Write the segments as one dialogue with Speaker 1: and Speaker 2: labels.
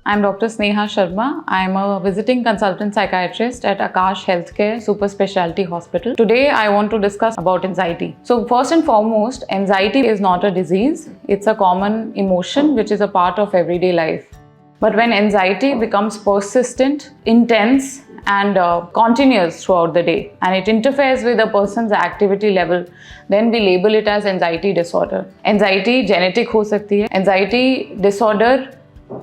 Speaker 1: I'm Dr. Sneha Sharma. I'm a visiting consultant psychiatrist at Akash Healthcare Super Specialty Hospital. Today, I want to discuss about anxiety. So, first and foremost, anxiety is not a disease. It's a common emotion which is a part of everyday life. But when anxiety becomes persistent, intense, and continuous throughout the day, and it interferes with a person's activity level, then we label it as anxiety disorder. Anxiety genetic हो सकती है. Anxiety disorder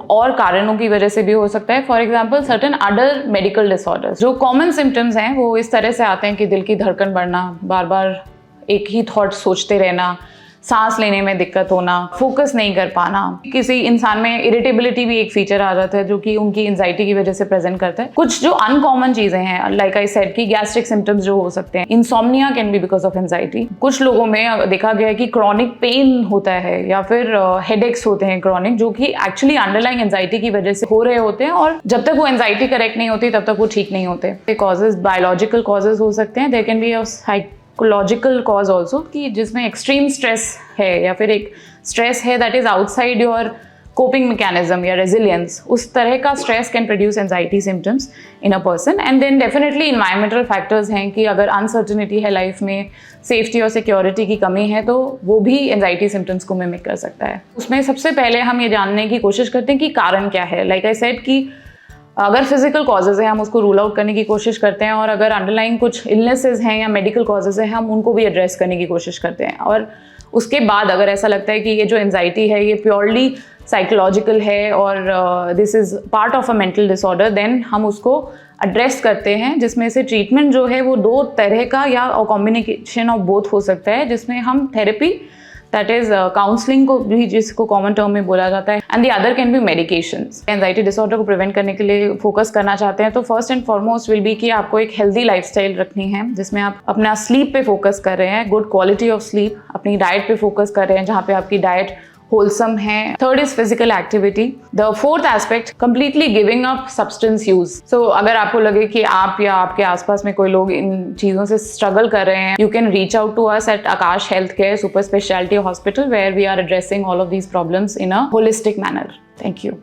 Speaker 1: और कारणों की वजह से भी हो सकता है. For example certain other medical disorders, जो कॉमन सिम्टम्स हैं वो इस तरह से आते हैं कि दिल की धड़कन बढ़ना, बार बार एक ही थॉट सोचते रहना, सांस लेने में दिक्कत होना, फोकस नहीं कर पाना. किसी इंसान में इरिटेबिलिटी भी एक फीचर आ जाता है जो कि उनकी एंजाइटी की वजह से प्रेजेंट करता है. कुछ जो अनकॉमन चीजें हैं, लाइक आई सेड कि गैस्ट्रिक सिम्टम्स जो हो सकते हैं, insomnia can be because of anxiety. कुछ लोगों में देखा गया है कि क्रॉनिक पेन होता है या फिर हेडेक्स होते हैं क्रॉनिक, जो कि एक्चुअली अंडरलाइंग एंजाइटी की वजह से हो रहे होते हैं, और जब तक वो एंजाइटी करेक्ट नहीं होती तब तक वो ठीक नहीं होते. कॉजेज बायोलॉजिकल कॉजेज हो सकते हैं. There can be a psychological cause also, कि जिसमें एक्सट्रीम स्ट्रेस है या फिर एक स्ट्रेस है that is outside your coping mechanism या रेजिलियंस. उस तरह का stress can produce anxiety symptoms in a person. And then definitely environmental factors हैं कि अगर अनसर्टेनिटी है लाइफ में, सेफ्टी और सिक्योरिटी की कमी है, तो वो भी एंजाइटी सिम्टम्स को मिमिक कर सकता है. उसमें सबसे पहले हम ये जानने की कोशिश करते हैं कि कारण क्या है. लाइक आई सेड कि अगर फिजिकल कॉजेज है हम उसको रूल आउट करने की कोशिश करते हैं, और अगर अंडरलाइंग कुछ इलनेसेस हैं या मेडिकल कॉजेज हैं हम उनको भी एड्रेस करने की कोशिश करते हैं. और उसके बाद अगर ऐसा लगता है कि ये जो एंजाइटी है ये प्योरली साइकोलॉजिकल है और this is part of a mental disorder, then हम उसको एड्रेस करते हैं, जिसमें से ट्रीटमेंट जो है वो दो तरह का या कॉम्बिनेशन ऑफ बोथ हो सकता है, जिसमें हम थेरेपी दैट इज काउंसलिंग को भी, जिसको कॉमन टर्म में बोला जाता है, and the other can be medications. Anxiety disorder को प्रिवेंट करने के लिए फोकस करना चाहते हैं तो first and foremost will be कि आपको एक हेल्दी लाइफस्टाइल रखनी है, जिसमें आप अपना स्लीप पे फोकस कर रहे हैं, गुड क्वालिटी ऑफ स्लीप. अपनी डाइट पे फोकस कर रहे हैं जहाँ पे आपकी डाइट होलसम है. Third is physical activity. The fourth aspect, completely giving up substance use. So अगर आपको लगे कि आप या आपके आसपास में कोई लोग इन चीज़ों से स्ट्रगल कर रहे हैं, you can reach out to us at Aakash health care super speciality hospital, where we are addressing all of these problems in a holistic manner. Thank you.